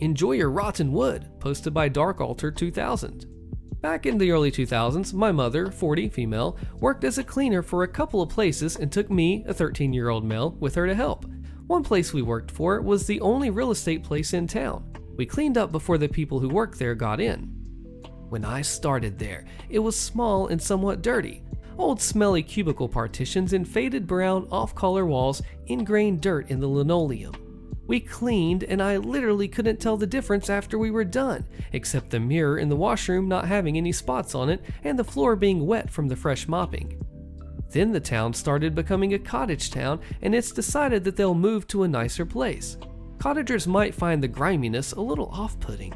"Enjoy your rotten wood," posted by Darkalter 2000. Back in the early 2000s, my mother, 40, female, worked as a cleaner for a couple of places and took me, a 13-year-old male, with her to help. One place we worked for was the only real estate place in town. We cleaned up before the people who worked there got in. When I started there, it was small and somewhat dirty. Old smelly cubicle partitions and faded brown off-color walls, ingrained dirt in the linoleum. We cleaned and I literally couldn't tell the difference after we were done, except the mirror in the washroom not having any spots on it and the floor being wet from the fresh mopping. Then the town started becoming a cottage town, and it's decided that they'll move to a nicer place. Cottagers might find the griminess a little off-putting.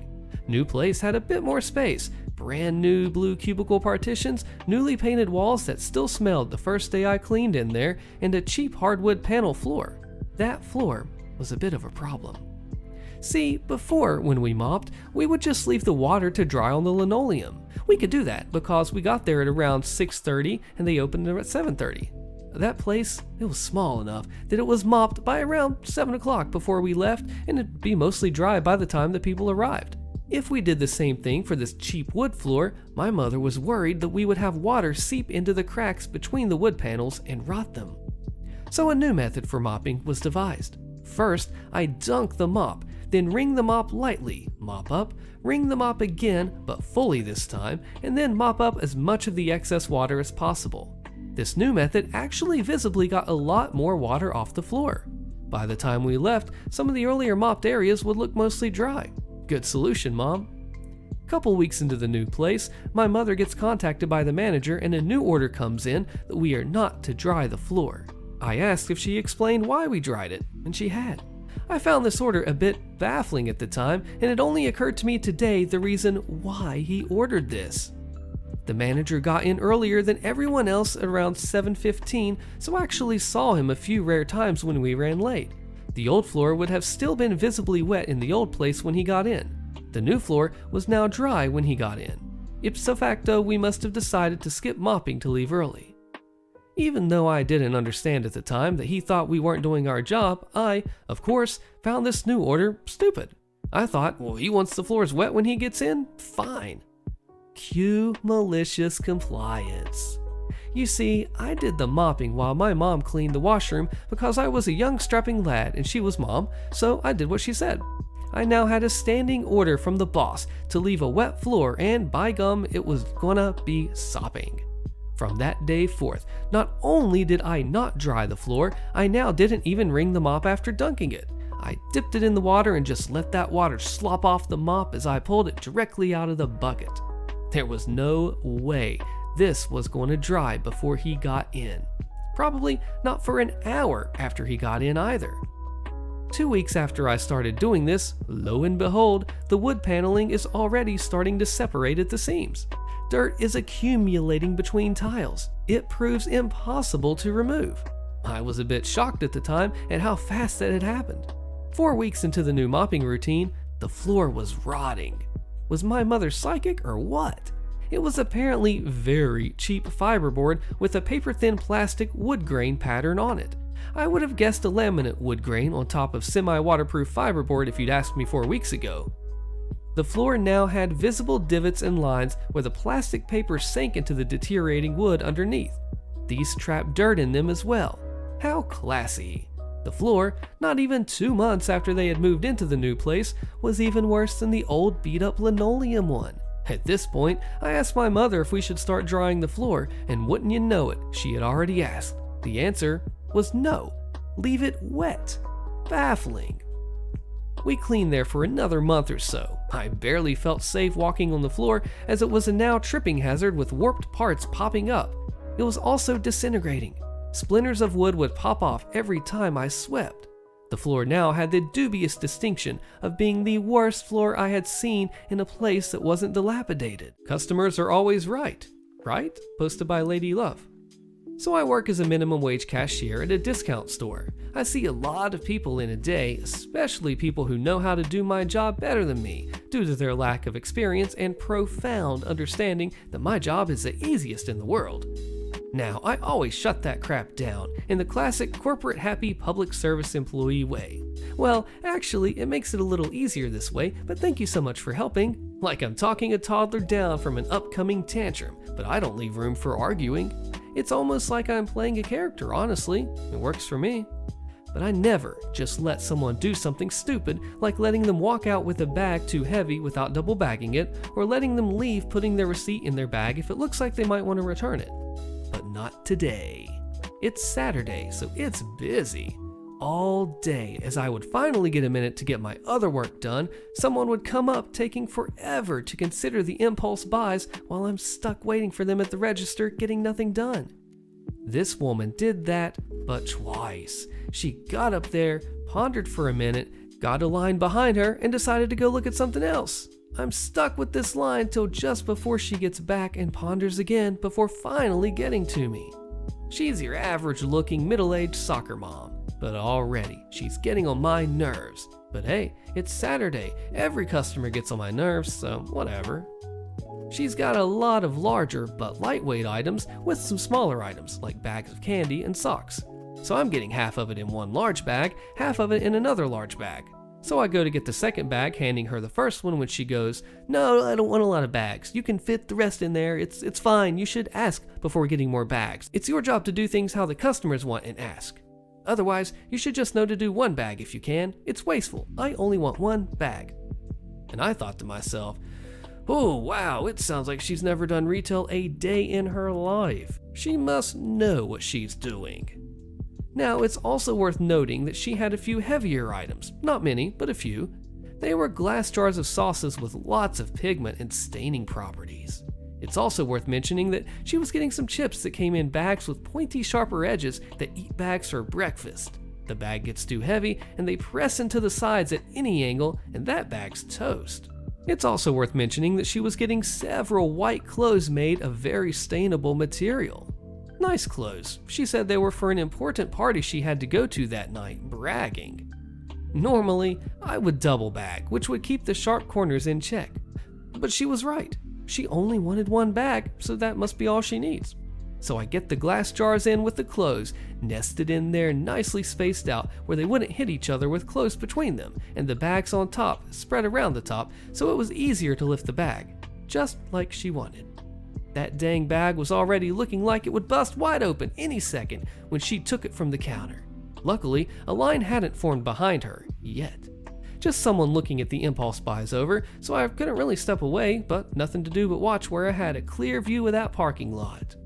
New place had a bit more space, brand new blue cubicle partitions, newly painted walls that still smelled the first day I cleaned in there, and a cheap hardwood panel floor. That floor was a bit of a problem. See, before, when we mopped, we would just leave the water to dry on the linoleum. We could do that because we got there at around 6:30 and they opened at 7:30. That place, it was small enough that it was mopped by around 7 o'clock before we left, and it'd be mostly dry by the time the people arrived. If we did the same thing for this cheap wood floor, my mother was worried that we would have water seep into the cracks between the wood panels and rot them. So a new method for mopping was devised. First, I dunk the mop, then wring the mop lightly, mop up, wring the mop again, but fully this time, and then mop up as much of the excess water as possible. This new method actually visibly got a lot more water off the floor. By the time we left, some of the earlier mopped areas would look mostly dry. Good solution, Mom. Couple weeks into the new place, my mother gets contacted by the manager and a new order comes in that we are not to dry the floor. I asked if she explained why we dried it, and she had. I found this order a bit baffling at the time, and it only occurred to me today the reason why he ordered this. The manager got in earlier than everyone else at around 7:15, so I actually saw him a few rare times when we ran late. The old floor would have still been visibly wet in the old place when he got in. The new floor was now dry when he got in. Ipso facto, we must have decided to skip mopping to leave early. Even though I didn't understand at the time that he thought we weren't doing our job, I, of course, found this new order stupid. I thought, well, he wants the floors wet when he gets in? Fine. Cue malicious compliance. You see, I did the mopping while my mom cleaned the washroom because I was a young strapping lad and she was Mom, so I did what she said. I now had a standing order from the boss to leave a wet floor, and by gum, it was gonna be sopping. From that day forth, not only did I not dry the floor, I now didn't even wring the mop after dunking it. I dipped it in the water and just let that water slop off the mop as I pulled it directly out of the bucket. There was no way this was going to dry before he got in. Probably not for an hour after he got in either. 2 weeks after I started doing this, lo and behold, the wood paneling is already starting to separate at the seams. Dirt is accumulating between tiles. It proves impossible to remove. I was a bit shocked at the time at how fast that had happened. 4 weeks into the new mopping routine, the floor was rotting. Was my mother psychic or what? It was apparently very cheap fiberboard with a paper-thin plastic wood grain pattern on it. I would have guessed a laminate wood grain on top of semi-waterproof fiberboard if you'd asked me 4 weeks ago. The floor now had visible divots and lines where the plastic paper sank into the deteriorating wood underneath. These trapped dirt in them as well. How classy. The floor, not even 2 months after they had moved into the new place, was even worse than the old beat-up linoleum one. At this point, I asked my mother if we should start drying the floor, and wouldn't you know it, she had already asked. The answer was no. Leave it wet. Baffling. We cleaned there for another month or so. I barely felt safe walking on the floor as it was a now tripping hazard with warped parts popping up. It was also disintegrating. Splinters of wood would pop off every time I swept. The floor now had the dubious distinction of being the worst floor I had seen in a place that wasn't dilapidated. Customers are always right? Posted by Lady Love. So I work as a minimum wage cashier at a discount store. I see a lot of people in a day, especially people who know how to do my job better than me, due to their lack of experience and profound understanding that my job is the easiest in the world. Now, I always shut that crap down in the classic corporate happy public service employee way. Well, actually, it makes it a little easier this way, but thank you so much for helping. Like I'm talking a toddler down from an upcoming tantrum, but I don't leave room for arguing. It's almost like I'm playing a character, honestly. It works for me. But I never just let someone do something stupid, like letting them walk out with a bag too heavy without double bagging it, or letting them leave putting their receipt in their bag if it looks like they might want to return it. But not today. It's Saturday, so it's busy. All day, as I would finally get a minute to get my other work done, someone would come up taking forever to consider the impulse buys while I'm stuck waiting for them at the register getting nothing done. This woman did that, but twice. She got up there, pondered for a minute, got a line behind her, and decided to go look at something else. I'm stuck with this line till just before she gets back and ponders again before finally getting to me. She's your average-looking middle-aged soccer mom, but already she's getting on my nerves. But hey, it's Saturday. Every customer gets on my nerves, so whatever. She's got a lot of larger but lightweight items with some smaller items like bags of candy and socks. So I'm getting half of it in one large bag, half of it in another large bag. So I go to get the second bag, handing her the first one when she goes, "No, I don't want a lot of bags. You can fit the rest in there. It's fine. You should ask before getting more bags. It's your job to do things how the customers want and ask. Otherwise, you should just know to do one bag if you can. It's wasteful. I only want one bag." And I thought to myself, oh wow, it sounds like she's never done retail a day in her life. She must know what she's doing. Now, it's also worth noting that she had a few heavier items, not many, but a few. They were glass jars of sauces with lots of pigment and staining properties. It's also worth mentioning that she was getting some chips that came in bags with pointy, sharper edges that eat bags for breakfast. The bag gets too heavy and they press into the sides at any angle, and that bag's toast. It's also worth mentioning that she was getting several white clothes made of very stainable material. Nice clothes. She said they were for an important party she had to go to that night, bragging. Normally, I would double bag, which would keep the sharp corners in check. But she was right. She only wanted one bag, so that must be all she needs. So I get the glass jars in with the clothes, nested in there nicely spaced out where they wouldn't hit each other with clothes between them, and the bags on top spread around the top so it was easier to lift the bag, just like she wanted. That dang bag was already looking like it would bust wide open any second when she took it from the counter. Luckily, a line hadn't formed behind her, yet. Just someone looking at the impulse buys over, so I couldn't really step away, but nothing to do but watch where I had a clear view of that parking lot.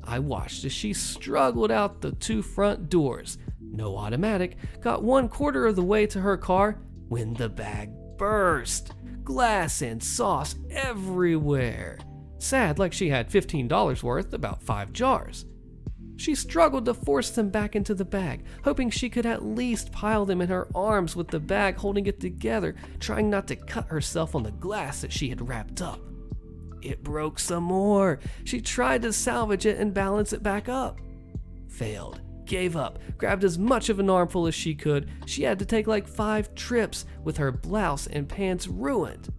I watched as she struggled out the two front doors, no automatic, got 1/4 of the way to her car when the bag burst. Glass and sauce everywhere. Sad, like she had $15 worth, about 5 jars. She struggled to force them back into the bag, hoping she could at least pile them in her arms with the bag holding it together, trying not to cut herself on the glass that she had wrapped up. It broke some more. She tried to salvage it and balance it back up. Failed. Gave up. Grabbed as much of an armful as she could. She had to take like 5 trips with her blouse and pants ruined.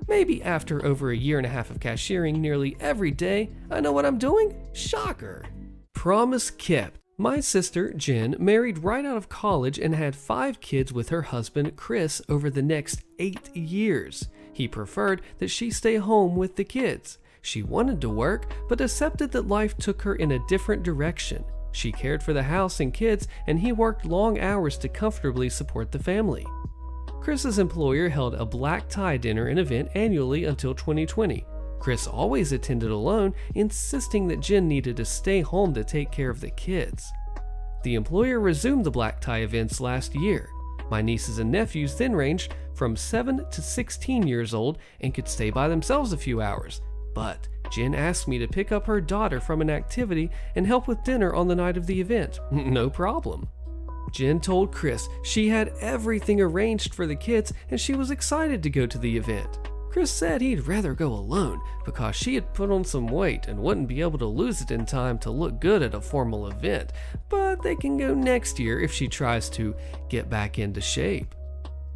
Maybe after over a year and a half of cashiering nearly every day, I know what I'm doing? Shocker. Promise kept. My sister, Jen, married right out of college and had 5 kids with her husband, Chris, over the next 8 years. He preferred that she stay home with the kids. She wanted to work, but accepted that life took her in a different direction. She cared for the house and kids, and he worked long hours to comfortably support the family. Chris's employer held a black tie dinner and event annually until 2020. Chris always attended alone, insisting that Jen needed to stay home to take care of the kids. The employer resumed the black tie events last year. My nieces and nephews then ranged from 7 to 16 years old and could stay by themselves a few hours. But Jen asked me to pick up her daughter from an activity and help with dinner on the night of the event. No problem. Jen told Chris she had everything arranged for the kids and she was excited to go to the event. Chris said he'd rather go alone because she had put on some weight and wouldn't be able to lose it in time to look good at a formal event, but they can go next year if she tries to get back into shape.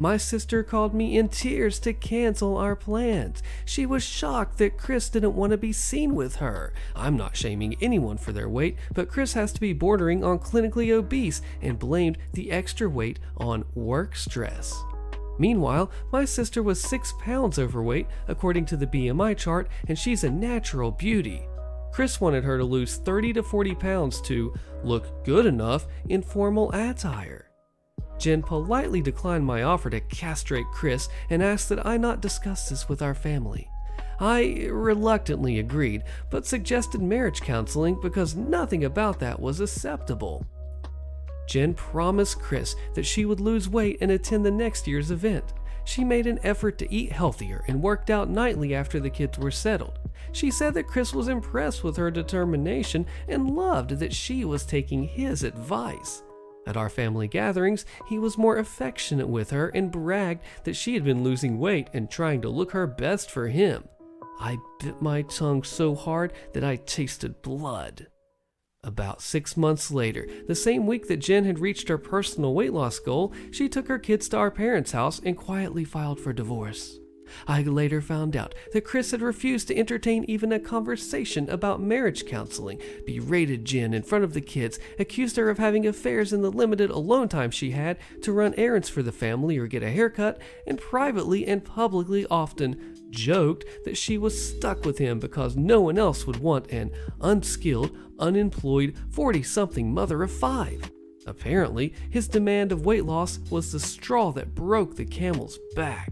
My sister called me in tears to cancel our plans. She was shocked that Chris didn't want to be seen with her. I'm not shaming anyone for their weight, but Chris has to be bordering on clinically obese and blamed the extra weight on work stress. Meanwhile, my sister was 6 pounds overweight according to the BMI chart, and she's a natural beauty. Chris wanted her to lose 30 to 40 pounds to look good enough in formal attire. Jen politely declined my offer to castrate Chris and asked that I not discuss this with our family. I reluctantly agreed, but suggested marriage counseling because nothing about that was acceptable. Jen promised Chris that she would lose weight and attend the next year's event. She made an effort to eat healthier and worked out nightly after the kids were settled. She said that Chris was impressed with her determination and loved that she was taking his advice. At our family gatherings, he was more affectionate with her and bragged that she had been losing weight and trying to look her best for him. I bit my tongue so hard that I tasted blood. About 6 months later, the same week that Jen had reached her personal weight loss goal, she took her kids to our parents' house and quietly filed for divorce. I later found out that Chris had refused to entertain even a conversation about marriage counseling, berated Jen in front of the kids, accused her of having affairs in the limited alone time she had to run errands for the family or get a haircut, and privately and publicly often joked that she was stuck with him because no one else would want an unskilled, unemployed 40-something mother of 5. Apparently, his demand of weight loss was the straw that broke the camel's back.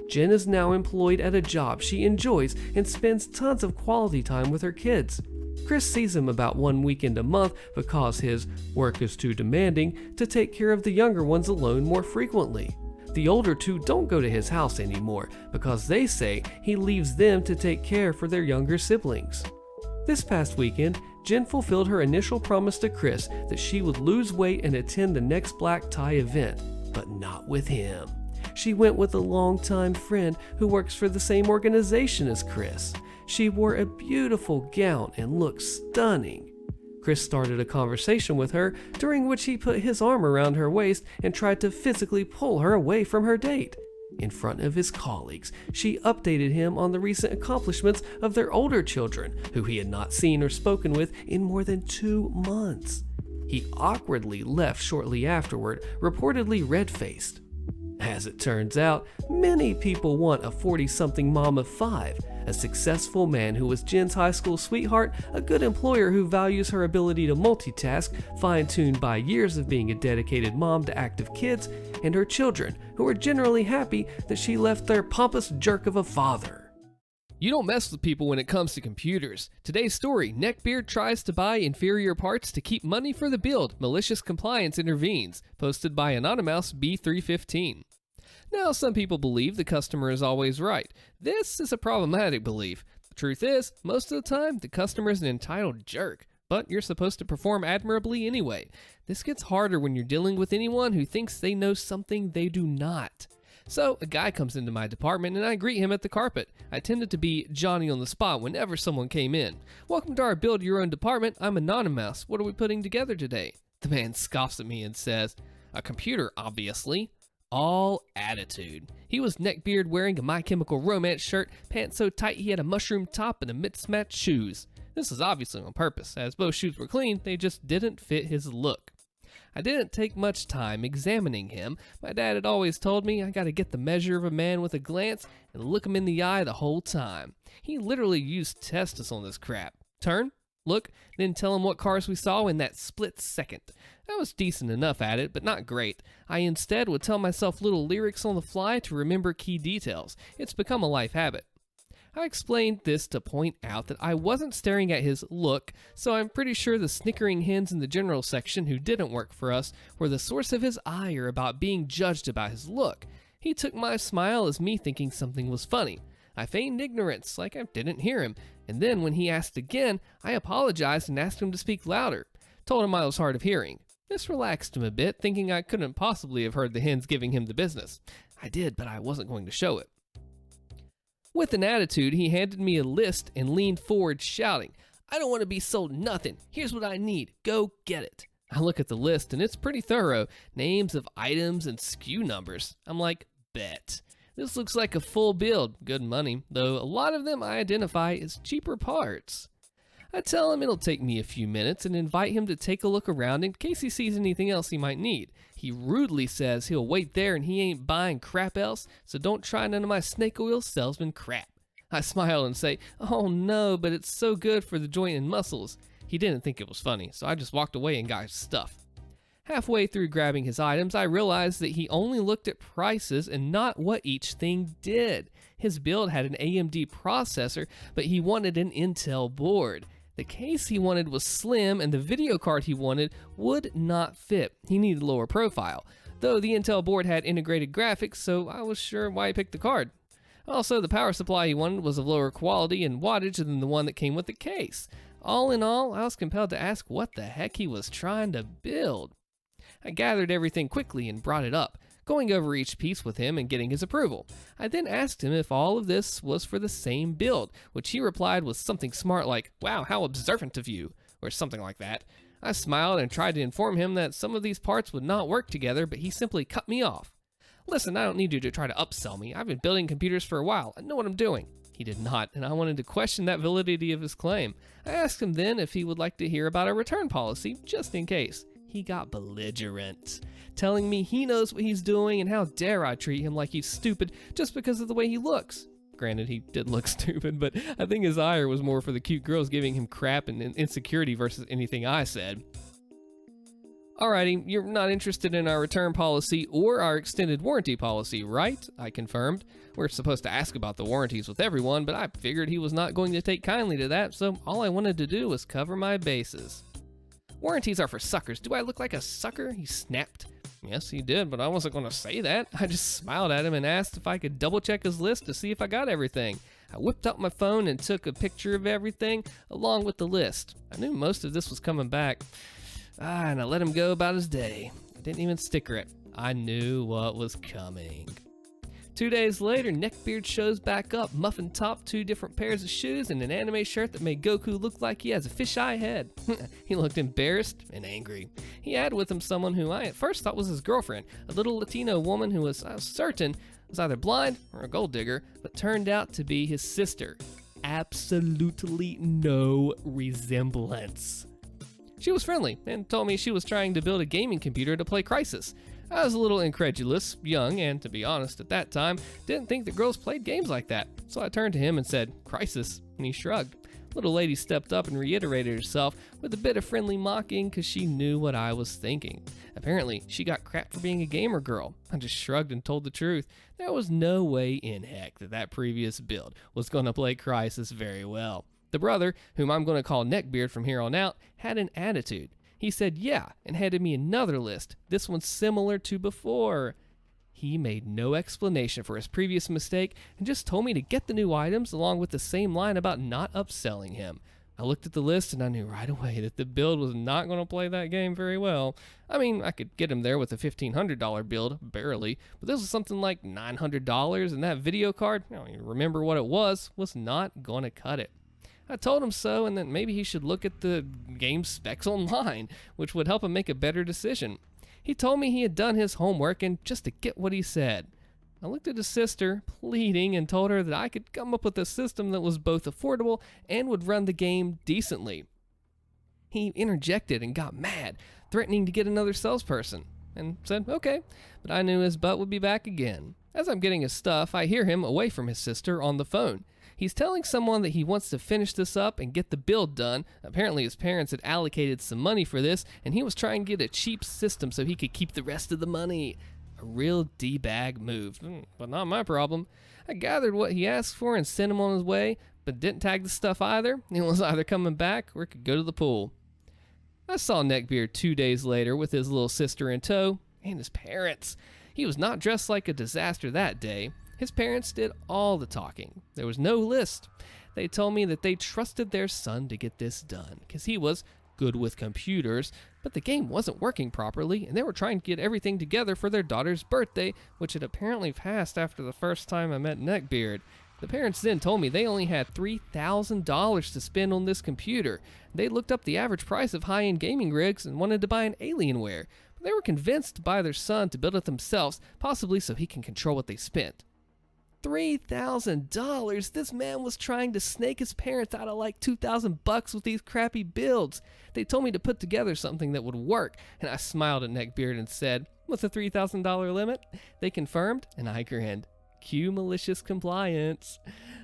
Jen is now employed at a job she enjoys and spends tons of quality time with her kids. Chris sees him about 1 weekend a month because his work is too demanding to take care of the younger ones alone more frequently. The older two don't go to his house anymore because they say he leaves them to take care for their younger siblings. This past weekend, Jen fulfilled her initial promise to Chris that she would lose weight and attend the next black tie event, but not with him. She went with a longtime friend who works for the same organization as Chris. She wore a beautiful gown and looked stunning. Chris started a conversation with her, during which he put his arm around her waist and tried to physically pull her away from her date. In front of his colleagues, she updated him on the recent accomplishments of their older children, who he had not seen or spoken with in more than 2 months. He awkwardly left shortly afterward, reportedly red-faced. As it turns out, many people want a 40-something mom of 5, a successful man who was Jen's high school sweetheart, a good employer who values her ability to multitask, fine-tuned by years of being a dedicated mom to active kids, and her children, who are generally happy that she left their pompous jerk of a father. You don't mess with people when it comes to computers. Today's story, Neckbeard tries to buy inferior parts to keep money for the build. Malicious compliance intervenes. Posted by Anonymous B315. Now, some people believe the customer is always right. This is a problematic belief. The truth is, most of the time, the customer is an entitled jerk, but you're supposed to perform admirably anyway. This gets harder when you're dealing with anyone who thinks they know something they do not. So, a guy comes into my department and I greet him at the carpet. I tended to be Johnny on the spot whenever someone came in. "Welcome to our build your own department. I'm Anonymous. What are we putting together today?" The man scoffs at me and says, "A computer, obviously." All attitude. He was neckbeard wearing a My Chemical Romance shirt, pants so tight he had a mushroom top and a mismatched shoes. This was obviously on purpose, as both shoes were clean, they just didn't fit his look. I didn't take much time examining him. My dad had always told me I gotta get the measure of a man with a glance and look him in the eye the whole time. He literally used test us on this crap. Turn, look, then tell him what cars we saw in that split second. I was decent enough at it, but not great. I instead would tell myself little lyrics on the fly to remember key details. It's become a life habit. I explained this to point out that I wasn't staring at his look, so I'm pretty sure the snickering hens in the general section who didn't work for us were the source of his ire about being judged about his look. He took my smile as me thinking something was funny. I feigned ignorance, like I didn't hear him, and then when he asked again, I apologized and asked him to speak louder. Told him I was hard of hearing. This relaxed him a bit, thinking I couldn't possibly have heard the hens giving him the business. I did, but I wasn't going to show it. With an attitude, he handed me a list and leaned forward, shouting, "I don't want to be sold nothing. Here's what I need. Go get it." I look at the list and it's pretty thorough. Names of items and SKU numbers. I'm like, bet. This looks like a full build. Good money, though a lot of them I identify as cheaper parts. I tell him it'll take me a few minutes and invite him to take a look around in case he sees anything else he might need. He rudely says he'll wait there and he ain't buying crap else, so don't try none of my snake oil salesman crap. I smile and say, oh no, but it's so good for the joint and muscles. He didn't think it was funny, so I just walked away and got his stuff. Halfway through grabbing his items, I realized that he only looked at prices and not what each thing did. His build had an AMD processor, but he wanted an Intel board. The case he wanted was slim, and the video card he wanted would not fit. He needed lower profile, though the Intel board had integrated graphics, so I was sure why he picked the card. Also, the power supply he wanted was of lower quality and wattage than the one that came with the case. All in all, I was compelled to ask what the heck he was trying to build. I gathered everything quickly and brought it up, going over each piece with him and getting his approval. I then asked him if all of this was for the same build, which he replied was something smart like, wow, how observant of you, or something like that. I smiled and tried to inform him that some of these parts would not work together, but he simply cut me off. Listen, I don't need you to try to upsell me. I've been building computers for a while. I know what I'm doing. He did not, and I wanted to question that validity of his claim. I asked him then if he would like to hear about a return policy, just in case. He got belligerent, telling me he knows what he's doing and how dare I treat him like he's stupid just because of the way he looks. Granted, he did look stupid, but I think his ire was more for the cute girls giving him crap and insecurity versus anything I said. Alrighty, you're not interested in our return policy or our extended warranty policy, right? I confirmed. We're supposed to ask about the warranties with everyone, but I figured he was not going to take kindly to that, so all I wanted to do was cover my bases. Warranties are for suckers. Do I look like a sucker? He snapped. Yes, he did, but I wasn't going to say that. I just smiled at him and asked if I could double check his list to see if I got everything. I whipped up my phone and took a picture of everything along with the list. I knew most of this was coming back. And I let him go about his day. I didn't even sticker it. I knew what was coming. 2 days later, Neckbeard shows back up, muffin top, 2 different pairs of shoes, and an anime shirt that made Goku look like he has a fisheye head. He looked embarrassed and angry. He had with him someone who I at first thought was his girlfriend, a little Latino woman who I was certain was either blind or a gold digger, but turned out to be his sister. Absolutely no resemblance. She was friendly and told me she was trying to build a gaming computer to play Crysis. I was a little incredulous, young, and to be honest, at that time, didn't think that girls played games like that. So I turned to him and said, Crysis, and he shrugged. Little lady stepped up and reiterated herself with a bit of friendly mocking because she knew what I was thinking. Apparently, she got crap for being a gamer girl. I just shrugged and told the truth. There was no way in heck that previous build was going to play Crysis very well. The brother, whom I'm going to call Neckbeard from here on out, had an attitude. He said yeah, and handed me another list, this one similar to before. He made no explanation for his previous mistake and just told me to get the new items along with the same line about not upselling him. I looked at the list and I knew right away that the build was not going to play that game very well. I mean, I could get him there with a $1,500 build, barely, but this was something like $900, and that video card, I don't even remember what it was not going to cut it. I told him so, and that maybe he should look at the game specs online, which would help him make a better decision. He told me he had done his homework and just to get what he said. I looked at his sister, pleading, and told her that I could come up with a system that was both affordable and would run the game decently. He interjected and got mad, threatening to get another salesperson, and said, okay, but I knew his butt would be back again. As I'm getting his stuff, I hear him away from his sister on the phone. He's telling someone that he wants to finish this up and get the build done. Apparently his parents had allocated some money for this, and he was trying to get a cheap system so he could keep the rest of the money. A real D-bag move, but not my problem. I gathered what he asked for and sent him on his way, but didn't tag the stuff either. He was either coming back or could go to the pool. I saw Neckbeard 2 days later with his little sister in tow, and his parents. He was not dressed like a disaster that day. His parents did all the talking. There was no list. They told me that they trusted their son to get this done because he was good with computers, but the game wasn't working properly, and they were trying to get everything together for their daughter's birthday, which had apparently passed after the first time I met Neckbeard. The parents then told me they only had $3,000 to spend on this computer. They looked up the average price of high-end gaming rigs and wanted to buy an Alienware, but they were convinced to buy their son to build it themselves, possibly so he can control what they spent. $3,000? This man was trying to snake his parents out of like $2,000 with these crappy builds. They told me to put together something that would work, and I smiled at Neckbeard and said, "What's a $3,000 limit?" They confirmed, and I grinned. Cue malicious compliance.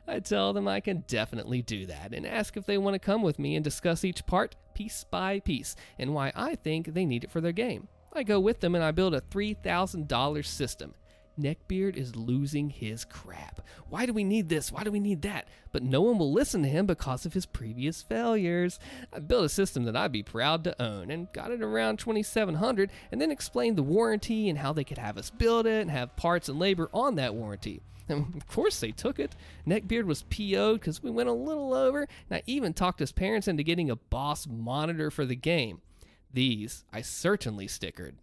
I tell them I can definitely do that and ask if they want to come with me and discuss each part piece by piece and why I think they need it for their game. I go with them and I build a $3,000 system. Neckbeard is losing his crap. Why do we need this? Why do we need that? But no one will listen to him because of his previous failures. I built a system that I'd be proud to own and got it around 2700 and then explained the warranty and how they could have us build it and have parts and labor on that warranty. And of course they took it. Neckbeard was PO'd because we went a little over, and I even talked his parents into getting a boss monitor for the game. These I certainly stickered.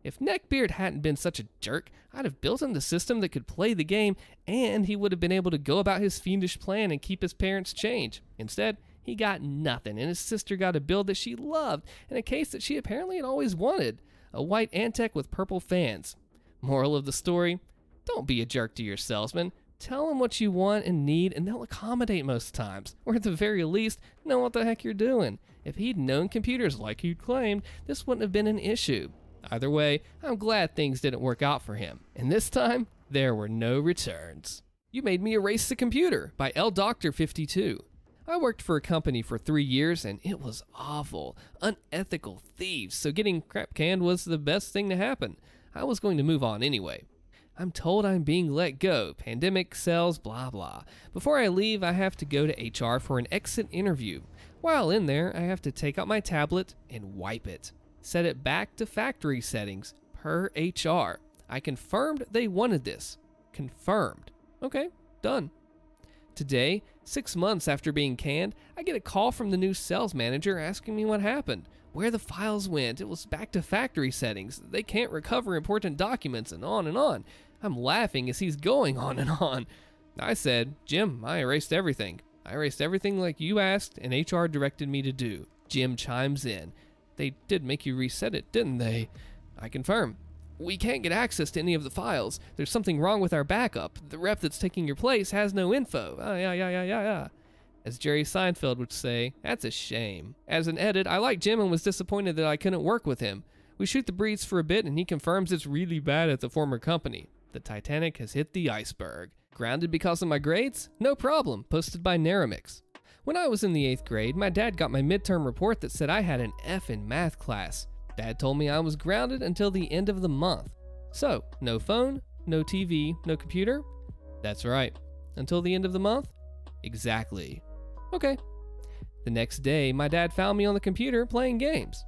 If Neckbeard hadn't been such a jerk, I'd have built him the system that could play the game, and he would have been able to go about his fiendish plan and keep his parents' change. Instead, he got nothing, and his sister got a build that she loved, and a case that she apparently had always wanted, a white Antec with purple fans. Moral of the story, don't be a jerk to your salesman. Tell them what you want and need, and they'll accommodate most times, or at the very least, know what the heck you're doing. If he'd known computers like he'd claimed, this wouldn't have been an issue. Either way, I'm glad things didn't work out for him. And this time, there were no returns. You Made Me Erase the Computer by LDoctor52. I worked for a company for 3 years and it was awful. Unethical thieves, so getting crap canned was the best thing to happen. I was going to move on anyway. I'm told I'm being let go. Pandemic, sales, blah blah. Before I leave, I have to go to HR for an exit interview. While in there, I have to take out my tablet and wipe it. Set it back to factory settings per HR. I confirmed they wanted this. Confirmed. Okay, done. Today, 6 months after being canned, I get a call from the new sales manager asking me what happened, where the files went. It was back to factory settings. They can't recover important documents and on and on. I'm laughing as he's going on and on. I said, "Jim, I erased everything. I erased everything like you asked and HR directed me to do." Jim chimes in. "They did make you reset it, didn't they?" I confirm. "We can't get access to any of the files. There's something wrong with our backup. The rep that's taking your place has no info." Yeah. As Jerry Seinfeld would say, that's a shame. As an edit, I like Jim and was disappointed that I couldn't work with him. We shoot the breeze for a bit and he confirms it's really bad at the former company. The Titanic has hit the iceberg. Grounded because of my grades? No problem. Posted by Naramix. When I was in the 8th grade, my dad got my midterm report that said I had an F in math class. Dad told me I was grounded until the end of the month. So, no phone, no TV, no computer? That's right. Until the end of the month? Exactly. Okay. The next day, my dad found me on the computer playing games.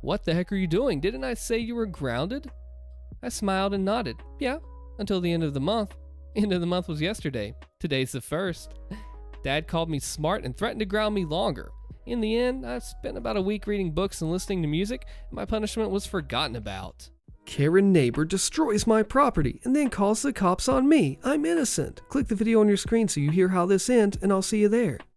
"What the heck are you doing? Didn't I say you were grounded?" I smiled and nodded. "Yeah, until the end of the month." End of the month was yesterday. Today's the 1st. Dad called me smart and threatened to ground me longer. In the end, I spent about a week reading books and listening to music, and my punishment was forgotten about. Karen neighbor destroys my property and then calls the cops on me. I'm innocent. Click the video on your screen so you hear how this ends, and I'll see you there.